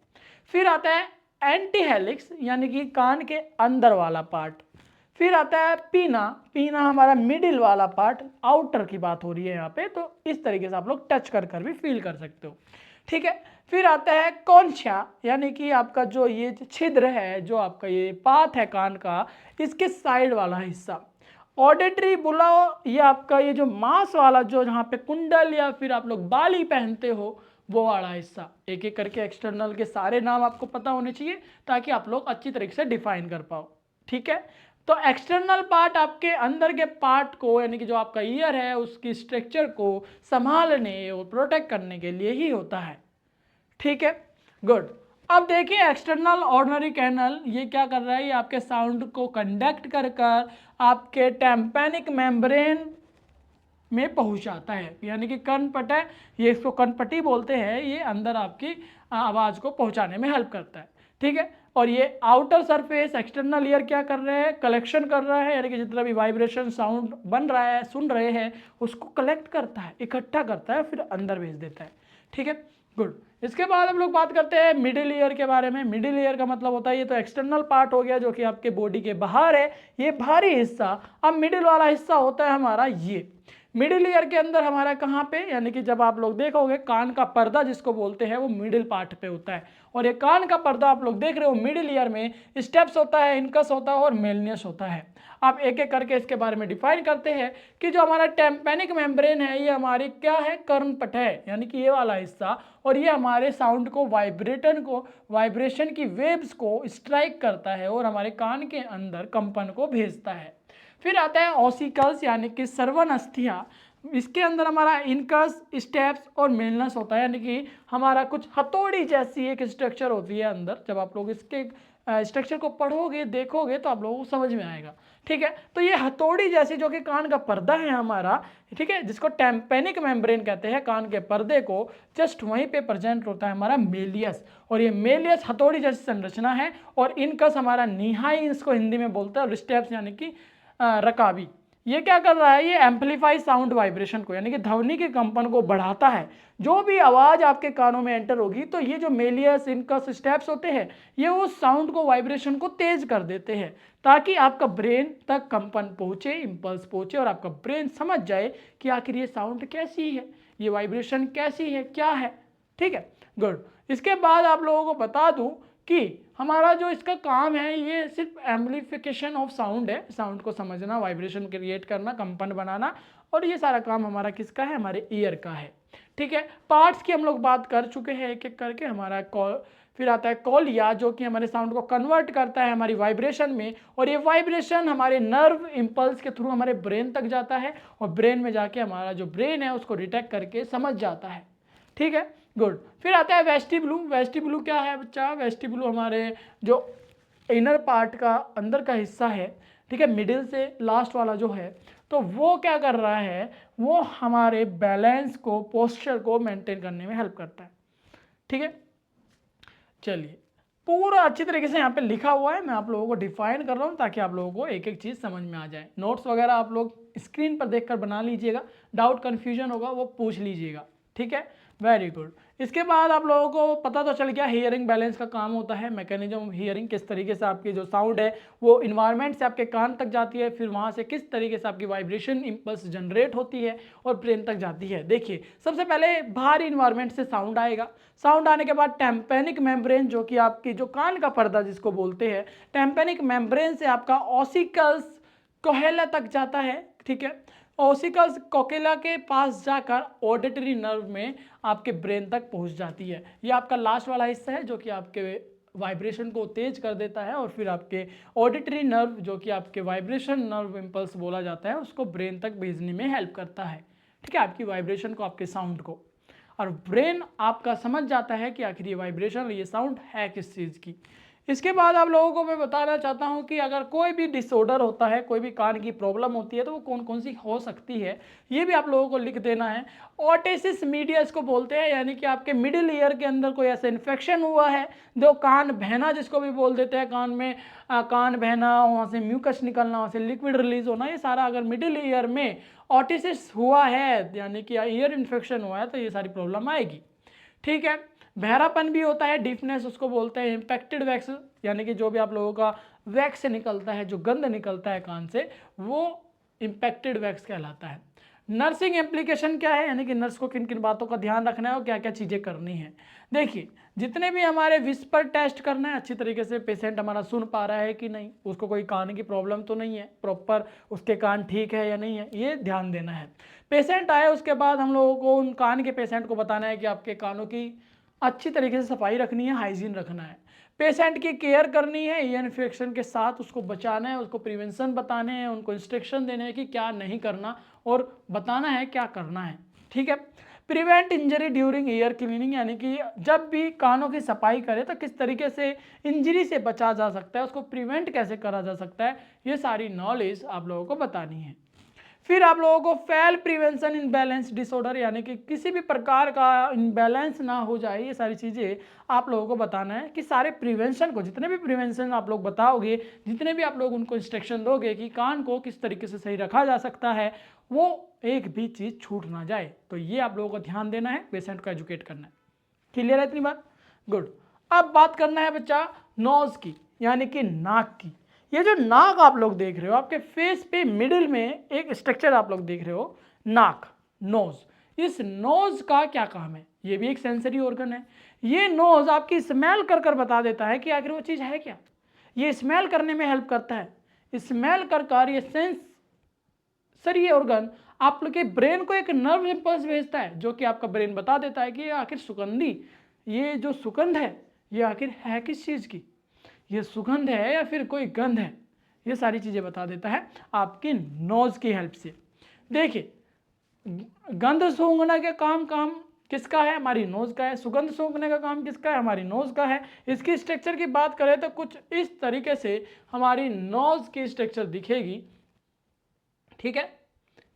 फिर आता है एंटी हेलिक्स यानी कि कान के अंदर वाला पार्ट। फिर आता है पीना, पीना हमारा मिडिल वाला पार्ट, आउटर की बात हो रही है यहाँ पे, तो इस तरीके से आप लोग टच कर कर भी फील कर सकते हो, ठीक है। फिर आता है कॉन्शिया यानी कि आपका जो ये छिद्र है, जो आपका ये पाथ है कान का, इसके साइड वाला हिस्सा। ऑडिटरी बुला, ये आपका ये जो मांस वाला, जो जहाँ पे कुंडल या फिर आप लोग बाली पहनते हो, वो वाला हिस्सा। एक एक करके एक्सटर्नल के सारे नाम आपको पता होने चाहिए ताकि आप लोग अच्छी तरीके से डिफाइन कर पाओ, ठीक है। तो एक्सटर्नल पार्ट आपके अंदर के पार्ट को यानी कि जो आपका ईयर है उसकी स्ट्रक्चर को संभालने और प्रोटेक्ट करने के लिए ही होता है। ठीक है, गुड। अब देखिए एक्सटर्नल ऑर्डिनरी कैनल ये क्या कर रहा है, ये आपके साउंड को कंडक्ट कर कर आपके टेम्पेनिक मेम्ब्रेन में पहुंचाता है, यानी कि कर्णपटल, ये इसको कर्णपट्टी बोलते हैं, ये अंदर आपकी आवाज़ को पहुंचाने में हेल्प करता है। ठीक है, और ये आउटर सरफेस एक्सटर्नल ईयर क्या कर रहे हैं, कलेक्शन कर रहा है, यानी कि जितना भी वाइब्रेशन साउंड बन रहा है, सुन रहे हैं, उसको कलेक्ट करता है, इकट्ठा करता है, फिर अंदर भेज देता है। ठीक है, गुड। इसके बाद हम लोग बात करते हैं मिडिल ईयर के बारे में। मिडिल ईयर का मतलब होता है, ये तो एक्सटर्नल पार्ट हो गया जो कि आपके बॉडी के बाहर है, ये बाहरी हिस्सा। अब मिडिल वाला हिस्सा होता है हमारा ये मिडिल ईयर के अंदर हमारा कहाँ पे, यानी कि जब आप लोग देखोगे कान का पर्दा जिसको बोलते हैं वो मिडिल पार्ट पे होता है, और ये कान का पर्दा आप लोग देख रहे हो मिडिल ईयर में स्टेप्स होता है, इनकस होता है और मेलनियस होता है। आप एक एक करके इसके बारे में डिफाइन करते हैं कि जो हमारा टेम्पेनिक मेम्ब्रेन है ये हमारी क्या है, कर्णपटल है, यानी कि ये वाला हिस्सा, और ये हमारे साउंड को वाइब्रेशन की वेव्स को स्ट्राइक करता है और हमारे कान के अंदर कंपन को भेजता है। फिर आता है ऑसिकल्स यानी कि श्रवण अस्थियाँ, इसके अंदर हमारा इनकस, स्टेप्स और मेलनस होता है, यानी कि हमारा कुछ हथौड़ी जैसी एक स्ट्रक्चर होती है अंदर। जब आप लोग इसके स्ट्रक्चर को पढ़ोगे देखोगे तो आप लोगों को समझ में आएगा। ठीक है, तो ये हथौड़ी जैसी जो कि कान का पर्दा है हमारा, ठीक है, जिसको टेम्पेनिक मेम्ब्रेन कहते हैं, कान के पर्दे को जस्ट वहीं पे प्रेजेंट होता है हमारा मेलियस, और ये मेलियस हथौड़ी जैसी संरचना है, और इनकस हमारा निहाई इसको हिंदी में बोलते हैं, और स्टेप्स यानी कि रकाबी। ये क्या कर रहा है, ये एम्पलीफाई साउंड वाइब्रेशन को, यानी कि ध्वनि के कंपन को बढ़ाता है। जो भी आवाज़ आपके कानों में एंटर होगी तो ये जो मेलियस, इनकस, स्टेप्स होते हैं ये उस साउंड को, वाइब्रेशन को तेज कर देते हैं, ताकि आपका ब्रेन तक कंपन पहुंचे, इंपल्स पहुंचे, और आपका ब्रेन समझ जाए कि आखिर ये साउंड कैसी है, ये वाइब्रेशन कैसी है, क्या है। ठीक है, गुड। इसके बाद आप लोगों को बता दूं कि हमारा जो इसका काम है ये सिर्फ एम्पलीफिकेशन ऑफ साउंड है, साउंड को समझना, वाइब्रेशन क्रिएट करना, कंपन बनाना, और ये सारा काम हमारा किसका है, हमारे ईयर का है। ठीक है, पार्ट्स की हम लोग बात कर चुके हैं एक एक करके। हमारा फिर आता है कॉलिया जो कि हमारे साउंड को कन्वर्ट करता है हमारी वाइब्रेशन में, और ये वाइब्रेशन हमारे नर्व इंपल्स के थ्रू हमारे ब्रेन तक जाता है, और ब्रेन में जाके हमारा जो ब्रेन है उसको डिटेक्ट करके समझ जाता है। ठीक है, गुड। फिर आता है वेस्टिब्लू। वेस्टिब्लू क्या है बच्चा, वेस्टिब्लू हमारे जो इनर पार्ट का अंदर का हिस्सा है, ठीक है, मिडिल से लास्ट वाला जो है, तो वो क्या कर रहा है, वो हमारे बैलेंस को, पोस्चर को मेंटेन करने में हेल्प करता है। ठीक है, चलिए पूरा अच्छी तरीके से यहाँ पे लिखा हुआ है, मैं आप लोगों को डिफाइन कर रहा हूँ ताकि आप लोगों को एक एक चीज़ समझ में आ जाए। नोट्स वगैरह आप लोग स्क्रीन पर देखकर बना लीजिएगा, डाउट कन्फ्यूजन होगा वो पूछ लीजिएगा। ठीक है, वेरी गुड। इसके बाद आप लोगों को पता तो चल गया हियरिंग बैलेंस का काम होता है, मैकेनिज्म हियरिंग, किस तरीके से आपकी जो साउंड है वो इन्वायरमेंट से आपके कान तक जाती है, फिर वहाँ से किस तरीके से आपकी वाइब्रेशन इंपल्स जनरेट होती है और ब्रेन तक जाती है। देखिए सबसे पहले बाहरी इन्वायरमेंट से साउंड आएगा, साउंड आने के बाद टेम्पेनिक मेम्ब्रेन जो कि आपकी जो कान का पर्दा जिसको बोलते हैं, टेम्पेनिक मेम्ब्रेन से आपका ऑसिकल्स कोहेला तक जाता है। ठीक है, ऑसिकल्स कोकेला के पास जाकर ऑडिटरी नर्व में आपके ब्रेन तक पहुंच जाती है। ये आपका लास्ट वाला हिस्सा है जो कि आपके वाइब्रेशन को तेज कर देता है, और फिर आपके ऑडिटरी नर्व जो कि आपके वाइब्रेशन नर्व इंपल्स बोला जाता है उसको ब्रेन तक भेजने में हेल्प करता है। ठीक है, आपकी वाइब्रेशन को, आपके साउंड को, और ब्रेन आपका समझ जाता है कि आखिर ये वाइब्रेशन और ये साउंड है किस चीज़ की। इसके बाद आप लोगों को मैं बताना चाहता हूं कि अगर कोई भी डिसऑर्डर होता है, कोई भी कान की प्रॉब्लम होती है, तो वो कौन कौन सी हो सकती है ये भी आप लोगों को लिख देना है। ओटिटिस मीडिया इसको बोलते हैं, यानी कि आपके मिडिल ईयर के अंदर कोई ऐसा इन्फेक्शन हुआ है, जो कान बहना जिसको भी बोल देते हैं, कान में कान बहना, वहाँ से म्यूकस निकलना, वहाँ से लिक्विड रिलीज होना, ये सारा अगर मिडिल ईयर में ओटिटिस हुआ है यानी कि ईयर इन्फेक्शन हुआ है तो ये सारी प्रॉब्लम आएगी। ठीक है, बहरापन भी होता है, डीफनेस उसको बोलते हैं, इम्पैक्टेड वैक्स, यानी कि जो भी आप लोगों का वैक्स निकलता है, जो गंध निकलता है कान से, वो इम्पैक्टेड वैक्स कहलाता है। नर्सिंग एप्लीकेशन क्या है, यानी कि नर्स को किन किन बातों का ध्यान रखना है और क्या क्या चीज़ें करनी है। देखिए जितने भी हमारे विस्पर टेस्ट करना है, अच्छी तरीके से पेशेंट हमारा सुन पा रहा है कि नहीं, उसको कोई कान की प्रॉब्लम तो नहीं है, प्रॉपर उसके कान ठीक है या नहीं है, ये ध्यान देना है। पेशेंट आए उसके बाद हम लोगों को उन कान के पेशेंट को बताना है कि आपके कानों की अच्छी तरीके से सफाई रखनी है, हाइजीन रखना है, पेशेंट की केयर करनी है, ईयर इन्फेक्शन के साथ उसको बचाना है, उसको प्रिवेंशन बताने हैं, उनको इंस्ट्रक्शन देने हैं कि क्या नहीं करना और बताना है क्या करना है। ठीक है। Prevent injury during year cleaning, यानी कि जब भी कानों की सफाई करे तो किस तरीके से इंजरी से बचा जा सकता है, उसको प्रिवेंट कैसे करा जा सकता है, ये सारी नॉलेज आप लोगों को बतानी है। फिर आप लोगों को फेल प्रिवेंशन इनबैलेंस डिसऑर्डर, यानी कि किसी भी प्रकार का इनबैलेंस ना हो जाए, ये सारी चीज़ें आप लोगों को बताना है कि सारे प्रिवेंशन को, जितने भी प्रिवेंशन आप लोग बताओगे, जितने भी आप लोग उनको इंस्ट्रक्शन दोगे कि कान को किस तरीके से सही रखा जा सकता है, वो एक भी चीज़ छूट ना जाए, तो ये आप लोगों को ध्यान देना है, पेशेंट को एजुकेट करना है। क्लियर है इतनी बात? गुड। अब बात करना है बच्चा नोज की, यानी कि नाक की। ये जो नाक आप लोग देख रहे हो, आपके फेस पे मिडिल में एक स्ट्रक्चर आप लोग देख रहे हो, नाक, नोज। इस नोज का क्या काम है? ये भी एक सेंसरी ऑर्गन है। ये नोज आपकी स्मेल कर कर बता देता है कि आखिर वो चीज़ है क्या। ये स्मेल करने में हेल्प करता है। स्मेल कर कर ये सेंसरी ऑर्गन आप लोग के ब्रेन को एक नर्व इंपल्स भेजता है, जो कि आपका ब्रेन बता देता है कि आखिर सुगंधी, ये जो सुगंध है ये आखिर है किस चीज़ की, ये सुगंध है या फिर कोई गंध है, ये सारी चीज़ें बता देता है आपकी नोज की हेल्प से। देखिए, गंध सूंघने का काम किसका है? हमारी नोज का है। सुगंध सूंघने का काम किसका है? हमारी नोज का है। इसकी स्ट्रक्चर की बात करें तो कुछ इस तरीके से हमारी नोज की स्ट्रक्चर दिखेगी। ठीक है,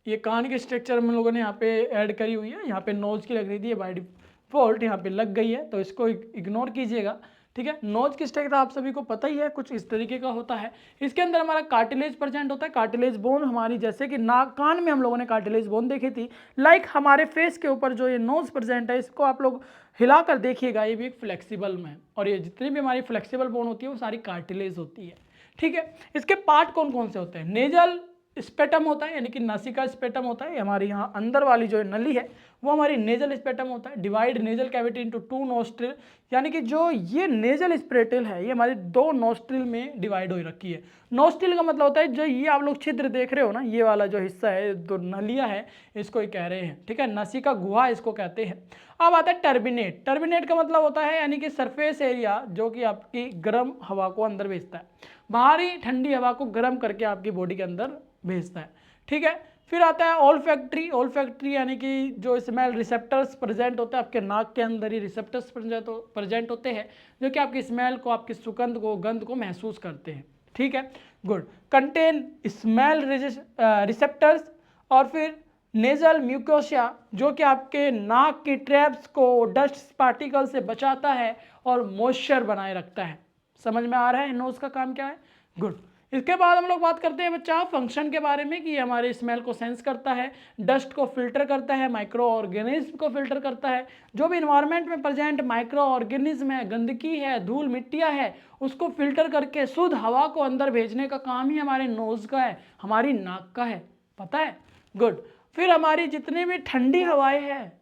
ये कान की स्ट्रक्चर हम लोगों ने यहाँ पे ऐड करी हुई है, यहाँ पे नोज की लग रही थी, ये बाय डिफॉल्ट यहाँ पे लग गई है, तो इसको इग्नोर कीजिएगा। ठीक है, नोज की स्ट्रक्चर आप सभी को पता ही है, कुछ इस तरीके का होता है। इसके अंदर हमारा कार्टिलेज प्रेजेंट होता है। कार्टिलेज बोन हमारी, जैसे कि नाक कान में हम लोगों ने कार्टिलेज बोन देखी थी, लाइक हमारे फेस के ऊपर जो ये नोज प्रेजेंट है, इसको आप लोग हिला कर देखिएगा, ये भी एक फ्लेक्सिबल में है, और ये जितनी भी हमारी फ्लेक्सिबल बोन होती है वो सारी कार्टिलेज होती है। ठीक है, इसके पार्ट कौन कौन से होते हैं? नेजल स्पेटम होता है, यानी कि नासिका स्पेटम होता है, हमारी यहाँ अंदर वाली जो नली है वो हमारी नेजल स्पेटम होता है। Divide nasal cavity into 2 nostril, यानी कि जो ये नेजल स्प्रेटिल है ये हमारी 2 नोस्ट्रिल में डिवाइड हो रखी है। नोस्ट्रिल का मतलब होता है जो ये आप लोग छिद्र देख रहे हो ना, ये वाला जो हिस्सा है, जो नलियाँ है, इसको ही कह रहे हैं। ठीक है, नासिका गुहा इसको कहते हैं। अब आता है टर्बिनेट। टर्बिनेट का मतलब होता है यानी कि सरफेस एरिया, जो कि आपकी गर्म हवा को अंदर भेजता है, बाहरी ठंडी हवा को गर्म करके आपकी बॉडी के अंदर भेजता है। ठीक है, फिर आता है ओल्फैक्टरी। ओल्फैक्टरी यानी कि जो स्मेल रिसेप्टर्स प्रेजेंट होते हैं आपके नाक के अंदर ही, रिसेप्टर्स प्रेजेंट होते हैं जो कि आपकी स्मेल को, आपकी सुगंध को, गंध को महसूस करते हैं। ठीक है, गुड। Contain smell receptors. और फिर नेजल म्यूकोसिया, जो कि आपके नाक की ट्रैप्स को डस्ट पार्टिकल से बचाता है और मॉइस्चर बनाए रखता है। समझ में आ रहा है नोज का काम क्या है? गुड। इसके बाद हम लोग बात करते हैं बच्चा फंक्शन के बारे में, कि ये हमारे स्मेल को सेंस करता है, डस्ट को फिल्टर करता है, माइक्रो ऑर्गेनिज्म को फिल्टर करता है, जो भी इन्वायरमेंट में प्रेजेंट माइक्रो ऑर्गेनिज्म है, गंदगी है, धूल मिट्टियाँ है, उसको फिल्टर करके शुद्ध हवा को अंदर भेजने का काम ही हमारे नोज का है, हमारी नाक का है। पता है? गुड। फिर हमारी जितनी भी ठंडी हवाएं हैं,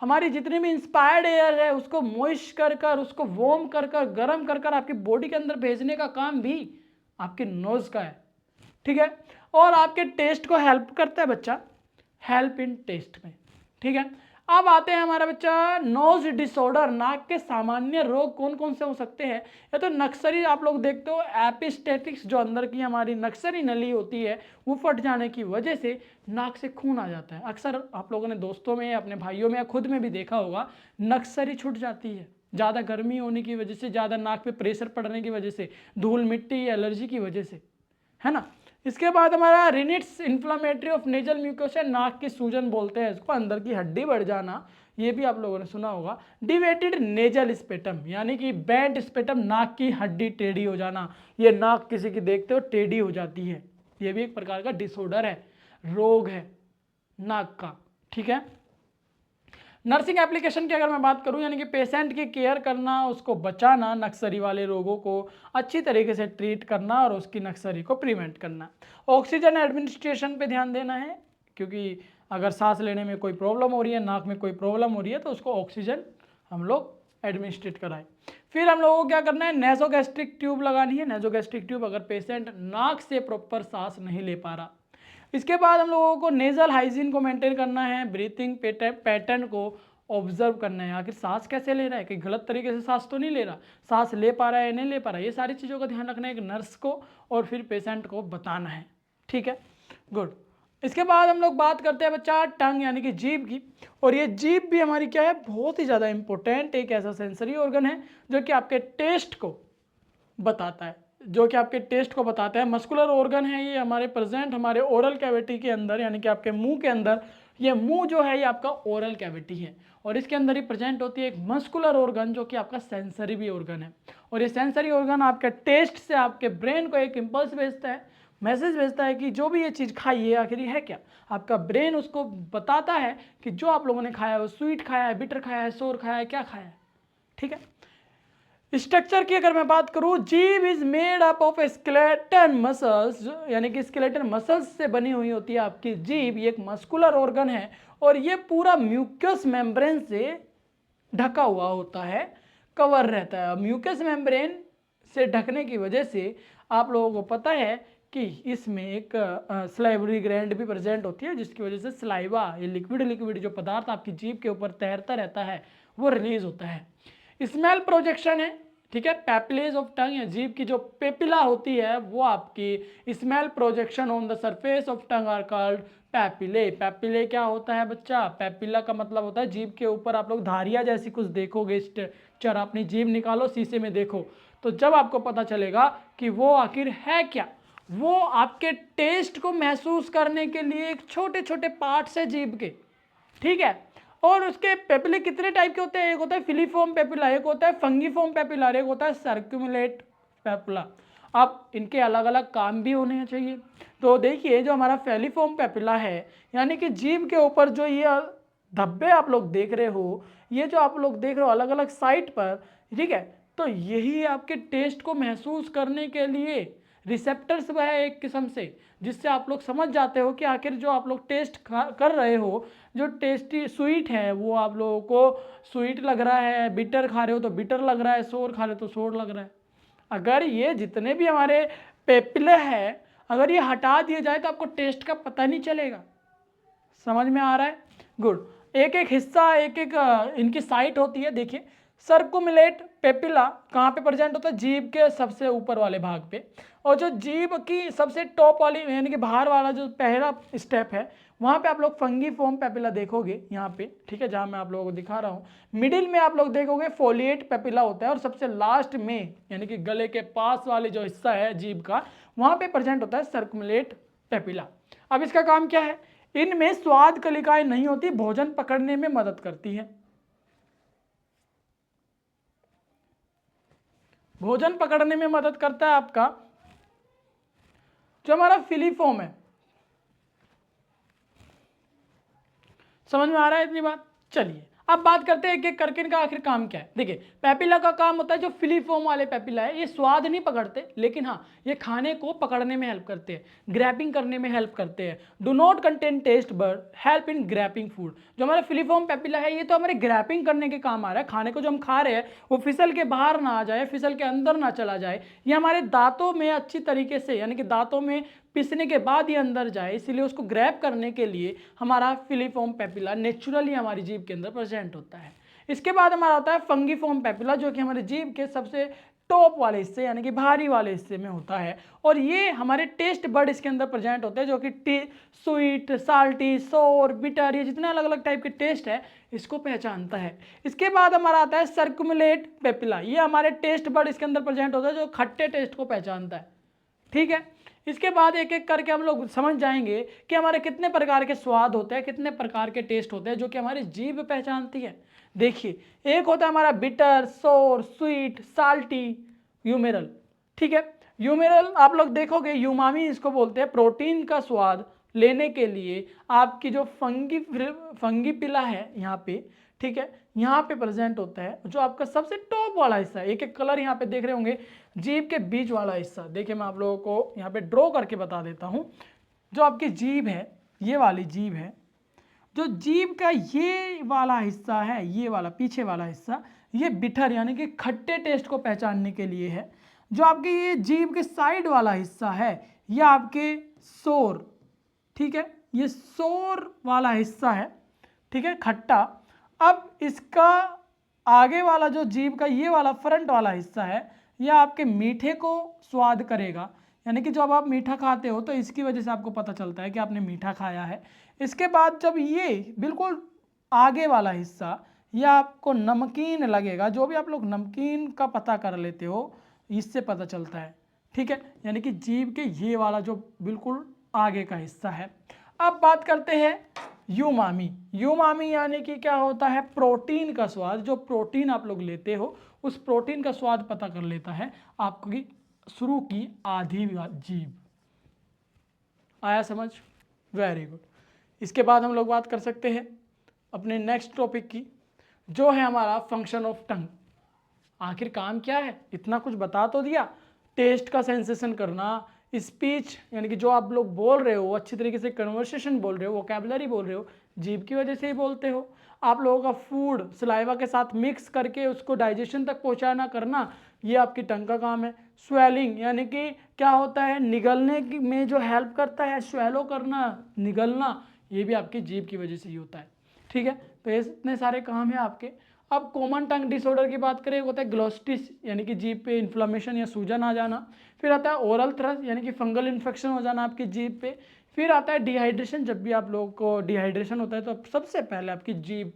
हमारी जितनी भी इंस्पायर्ड एयर है, उसको मॉइस्ट कर कर, उसको वार्म कर कर, गर्म कर कर आपकी बॉडी के अंदर भेजने का काम भी आपके नोज का है। ठीक है, और आपके टेस्ट को हेल्प करता है बच्चा, हेल्प इन टेस्ट में। ठीक है, अब आते हैं हमारा बच्चा नोज डिसऑर्डर। नाक के सामान्य रोग कौन कौन से हो सकते हैं? या तो नक्सरी आप लोग देखते हो, एपिस्टेटिक्स, जो अंदर की हमारी नक्सरी नली होती है वो फट जाने की वजह से नाक से खून आ जाता है। अक्सर आप लोगों ने दोस्तों में, अपने भाइयों में या खुद में भी देखा होगा, नक्सरी छूट जाती है ज़्यादा गर्मी होने की वजह से, ज़्यादा नाक पे प्रेशर पड़ने की वजह से, धूल मिट्टी, एलर्जी की वजह से, है ना। इसके बाद हमारा रिनिट्स इन्फ्लामेटरी ऑफ नेजल म्यूकोसा, नाक की सूजन बोलते हैं इसको, अंदर की हड्डी बढ़ जाना, ये भी आप लोगों ने सुना होगा। डिवेटेड नेजल स्पेटम, यानी कि बैंड स्पेटम, नाक की हड्डी टेढ़ी हो जाना, ये नाक किसी की देखते हो टेढ़ी हो जाती है, ये भी एक प्रकार का डिसऑर्डर है, रोग है नाक का। ठीक है, नर्सिंग एप्लीकेशन की अगर मैं बात करूं, यानी कि पेशेंट की केयर करना, उसको बचाना, नक्सरी वाले रोगों को अच्छी तरीके से ट्रीट करना और उसकी नक्सरी को प्रिवेंट करना। ऑक्सीजन एडमिनिस्ट्रेशन पे ध्यान देना है, क्योंकि अगर सांस लेने में कोई प्रॉब्लम हो रही है, नाक में कोई प्रॉब्लम हो रही है, तो उसको ऑक्सीजन हम लोग एडमिनिस्ट्रेट कराएं। फिर हम लोगों को क्या करना है? नेसोगैस्ट्रिक ट्यूब लगानी है। नेसोगैस्ट्रिक ट्यूब अगर पेशेंट नाक से प्रॉपर सांस नहीं ले पा रहा। इसके बाद हम लोगों को नेजल हाइजीन को मेंटेन करना है, ब्रीथिंग पैटर्न को ऑब्जर्व करना है, आखिर सांस कैसे ले रहा है, कहीं गलत तरीके से सांस तो नहीं ले रहा, सांस ले पा रहा है नहीं ले पा रहा है, ये सारी चीज़ों का ध्यान रखना है एक नर्स को और फिर पेशेंट को बताना है। ठीक है, गुड। इसके बाद हम लोग बात करते हैं बच्चा टंग यानी कि जीभ की। और ये जीभ भी हमारी क्या है, बहुत ही ज़्यादा इंपॉर्टेंट एक ऐसा सेंसरी ऑर्गन है जो कि आपके टेस्ट को बताता है, मस्कुलर ऑर्गन है ये हमारे प्रेजेंट हमारे ओरल कैविटी के अंदर, यानी कि आपके मुंह के अंदर। ये मुंह जो है ये आपका ओरल कैविटी है और इसके अंदर ही प्रेजेंट होती है एक मस्कुलर ऑर्गन जो कि आपका सेंसरी भी ऑर्गन है। और ये सेंसरी ऑर्गन आपके टेस्ट से आपके ब्रेन को एक इम्पल्स भेजता है, मैसेज भेजता है कि जो भी ये चीज़ खाई है आखिर है क्या। आपका ब्रेन उसको बताता है कि जो आप लोगों ने खाया है वो स्वीट खाया है, बिटर खाया है, सोर खाया है, क्या खाया है। ठीक है, स्ट्रक्चर की अगर मैं बात करूं, जीभ is made up of skeleton muscles, यानी कि स्केलेटन मसल्स से बनी हुई होती है आपकी जीभ। ये एक मस्कुलर ऑर्गन है और ये पूरा म्यूकस मेम्ब्रेन से ढका हुआ होता है, कवर रहता है। म्यूकस मेम्ब्रेन से ढकने की वजह से आप लोगों को पता है कि इसमें एक स्लाइवरी ग्लैंड भी प्रेजेंट होती है, जिसकी वजह से स्लाइवा, ये लिक्विड जो पदार्थ आपकी जीभ के ऊपर तैरता रहता है वो रिलीज होता है। स्मेल प्रोजेक्शन है, ठीक है, पैपिलेज ऑफ टंग या जीभ की जो पेपिला होती है वो आपकी smell projection on the surface of tongue are called papillae. Papillae क्या होता है बच्चा, पैपिला का मतलब होता है जीभ के ऊपर आप लोग धारियाँ जैसी कुछ देखोगे, स्ट्रक्चर, अपनी जीभ निकालो शीशे में देखो तो जब आपको पता चलेगा कि वो आखिर है क्या। वो आपके टेस्ट को महसूस करने के लिए एक छोटे छोटे पार्ट्स है जीभ के, ठीक है। और उसके पेपिले कितने टाइप के होते हैं, एक होता है फिलीफॉर्म पेपिला, एक होता है फंगीफॉर्म पेपिला, एक होता है सर्कुमुलेट पेपिला। अब इनके अलग अलग काम भी होने चाहिए। तो देखिए जो हमारा फेलिफॉर्म पेपिला है, यानी कि जीभ के ऊपर जो ये धब्बे आप लोग देख रहे हो, ये जो आप लोग देख रहे हो अलग अलग साइट पर, ठीक है, तो यही आपके टेस्ट को महसूस करने के लिए रिसेप्टर्स है एक किस्म से, जिससे आप लोग समझ जाते हो कि आखिर जो आप लोग टेस्ट कर रहे हो, जो टेस्टी स्वीट है वो आप लोगों को स्वीट लग रहा है, बिटर खा रहे हो तो बिटर लग रहा है, सोर खा रहे हो तो सोर लग रहा है। अगर ये जितने भी हमारे पेपिले हैं अगर ये हटा दिए जाए तो आपको टेस्ट का पता नहीं चलेगा। समझ में आ रहा है, गुड। एक एक हिस्सा एक एक इनकी साइट होती है। देखिए सर्कुमुलेट पेपिला कहाँ पे प्रेजेंट होता है, जीभ के सबसे ऊपर वाले भाग पे, और जो जीभ की सबसे टॉप वाली यानी कि बाहर वाला जो पहला स्टेप है वहाँ पे आप लोग फंगीफॉर्म पेपिला देखोगे यहाँ पे, ठीक है, जहाँ मैं आप लोगों को दिखा रहा हूँ। मिडिल में आप लोग देखोगे फोलिएट पेपिला होता है और सबसे लास्ट में यानी कि गले के पास वाले जो हिस्सा है जीभ का वहाँ पे प्रेजेंट होता है सर्कुमुलेट पेपिला। अब इसका काम क्या है, इनमें स्वाद कलिकाएं नहीं होती, भोजन पकड़ने में मदद करती है। भोजन पकड़ने में मदद करता है आपका जो हमारा फिलीफॉर्म है। समझ में आ रहा है इतनी बात। चलिए अब बात करते हैं एक एक करके इनका आखिर काम क्या है। देखिए पेपिला का काम होता है, जो फिलीफॉर्म वाले पेपिला है ये स्वाद नहीं पकड़ते, लेकिन हाँ ये खाने को पकड़ने में हेल्प करते हैं, ग्रैपिंग करने में हेल्प करते हैं। Do not contain taste but help in gripping food. जो हमारा फिलीफॉर्म पेपिला है ये तो हमारे ग्रैपिंग करने के काम आ रहा है, खाने को जो हम खा रहे हैं वो फिसल के बाहर ना आ जाए, फिसल के अंदर ना चला जाए, ये हमारे दांतों में अच्छी तरीके से यानी कि दांतों में पिसने के बाद ये अंदर जाए, इसलिए उसको ग्रैब करने के लिए हमारा फिलीफॉर्म पेपिला नेचुरली हमारी जीभ के अंदर प्रेजेंट होता है। इसके बाद हमारा होता है फंगीफॉर्म पेपिला, जो कि हमारे जीभ के सबसे टॉप वाले हिस्से यानी कि भारी वाले हिस्से में होता है, और ये हमारे टेस्ट बर्ड इसके अंदर प्रेजेंट होते हैं, जो कि स्वीट, साल्टी, सोर, बिटर, ये जितने अलग अलग टाइप के टेस्ट है इसको पहचानता है। इसके बाद हमारा आता है सर्कुमुलेट पेपिला, ये हमारे टेस्ट बर्ड इसके अंदर प्रेजेंट होता है जो खट्टे टेस्ट को पहचानता है, ठीक है। इसके बाद एक एक करके हम लोग समझ जाएंगे कि हमारे कितने प्रकार के स्वाद होते हैं, कितने प्रकार के टेस्ट होते हैं जो कि हमारी जीभ पहचानती है। देखिए एक होता है हमारा बिटर, सोर, स्वीट, साल्टी, यूमेरल, ठीक है। यूमेरल आप लोग देखोगे यूमामी इसको बोलते हैं, प्रोटीन का स्वाद लेने के लिए आपकी जो फंगी पिला है यहाँ पे, ठीक है, यहाँ पे प्रेजेंट होता है, जो आपका सबसे टॉप वाला हिस्सा है। एक एक कलर यहाँ पे देख रहे होंगे, जीभ के बीच वाला हिस्सा। देखिए मैं आप लोगों को यहाँ पे ड्रॉ करके बता देता हूँ। जो आपकी जीभ है, ये वाली जीभ है, जो जीभ का ये वाला हिस्सा है, ये वाला पीछे वाला हिस्सा, ये बिटर यानी कि खट्टे टेस्ट को पहचानने के लिए है। जो आपके ये जीभ के साइड वाला हिस्सा है ये आपके सोर, ठीक है, ये सोर वाला हिस्सा है, ठीक है, खट्टा। अब इसका आगे वाला जो जीभ का ये वाला फ्रंट वाला हिस्सा है, यह आपके मीठे को स्वाद करेगा, यानी कि जब आप मीठा खाते हो तो इसकी वजह से आपको पता चलता है कि आपने मीठा खाया है। इसके बाद जब ये बिल्कुल आगे वाला हिस्सा यह आपको नमकीन लगेगा, जो भी आप लोग नमकीन का पता कर लेते हो इससे पता चलता है, ठीक है, यानी कि जीभ के ये वाला जो बिल्कुल आगे का हिस्सा है। अब बात करते हैं यूमामी। यूमामी यानी कि क्या होता है, प्रोटीन का स्वाद। जो प्रोटीन आप लोग लेते हो उस प्रोटीन का स्वाद पता कर लेता है आपकी शुरू की आधी जीभ। आया समझ? Very good. इसके बाद हम लोग बात कर सकते हैं अपने नेक्स्ट टॉपिक की, जो है हमारा फंक्शन ऑफ टंग। आखिर काम क्या है, इतना कुछ बता तो दिया। टेस्ट का सेंसेशन करना, स्पीच यानी कि जो आप लोग बोल रहे हो अच्छी तरीके से कन्वर्सेशन बोल रहे हो, वोकैबुलरी बोल रहे हो, जीभ की वजह से ही बोलते हो। आप लोगों का फूड सलाइवा के साथ मिक्स करके उसको डाइजेशन तक पहुंचाना करना, ये आपकी टंग का काम है। स्वेलिंग यानी कि क्या होता है, निगलने की में जो हेल्प करता है, स्वेलो करना, निगलना, ये भी आपकी जीभ की वजह से ही होता है, ठीक है। तो ये इतने सारे काम है आपके। अब कॉमन टंग डिसऑर्डर की बात करें, होता है ग्लोस्टिस यानी कि जीभ पे इन्फ्लेमेशन या सूजन आ जाना। फिर आता है ओरल थ्रस यानी कि फंगल इन्फेक्शन हो जाना आपकी जीभ पे। फिर आता है डिहाइड्रेशन। जब भी आप लोगों को डिहाइड्रेशन होता है तो सबसे पहले आपकी जीभ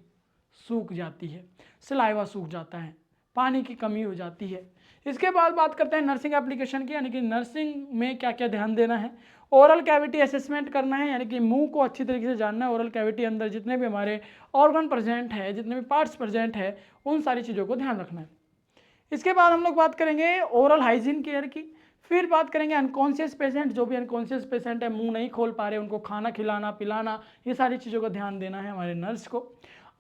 सूख जाती है, सलाइवा सूख जाता है, पानी की कमी हो जाती है। इसके बाद बात करते हैं नर्सिंग एप्लीकेशन की, यानी कि नर्सिंग में क्या क्या ध्यान देना है। ओरल कैविटी असेसमेंट करना है, यानी कि मुंह को अच्छी तरीके से जानना है। ओरल कैविटी अंदर जितने भी हमारे ऑर्गन प्रेजेंट है, जितने भी पार्ट्स प्रेजेंट है, उन सारी चीज़ों को ध्यान रखना है। इसके बाद हम लोग बात करेंगे ओरल हाइजीन केयर की। फिर बात करेंगे अनकॉन्शियस पेशेंट। जो भी अनकॉन्शियस पेशेंट है, मुंह नहीं खोल पा रहे, उनको खाना खिलाना पिलाना, ये सारी चीज़ों का ध्यान देना है हमारे नर्स को।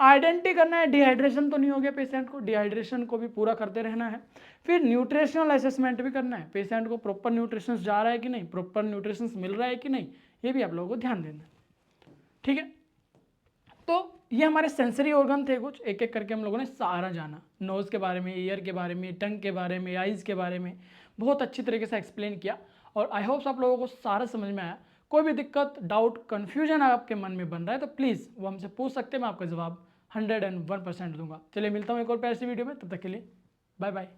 आइडेंटिटी करना है, डिहाइड्रेशन तो नहीं हो गया पेशेंट को, डिहाइड्रेशन को भी पूरा करते रहना है। फिर न्यूट्रिशनल असेसमेंट भी करना है, पेशेंट को प्रॉपर न्यूट्रिशन जा रहा है कि नहीं, प्रॉपर न्यूट्रिशन मिल रहा है कि नहीं, ये भी आप लोगों को ध्यान देना है, ठीक है। तो ये हमारे सेंसरी ऑर्गन थे कुछ, एक एक करके हम लोगों ने सारा जाना। नोज़ के बारे में, ईयर के बारे में, टंग के बारे में, आइज़ के बारे में बहुत अच्छी तरीके से एक्सप्लेन किया, और आई होप्स आप लोगों को सारा समझ में आया। कोई भी दिक्कत, डाउट, कन्फ्यूजन आपके मन में बन रहा है तो प्लीज़ वो हमसे पूछ सकते हैं, मैं आपका जवाब 101% दूंगा। चलिए मिलता हूँ एक और प्यारी सी वीडियो में, तब तक के लिए बाय बाय।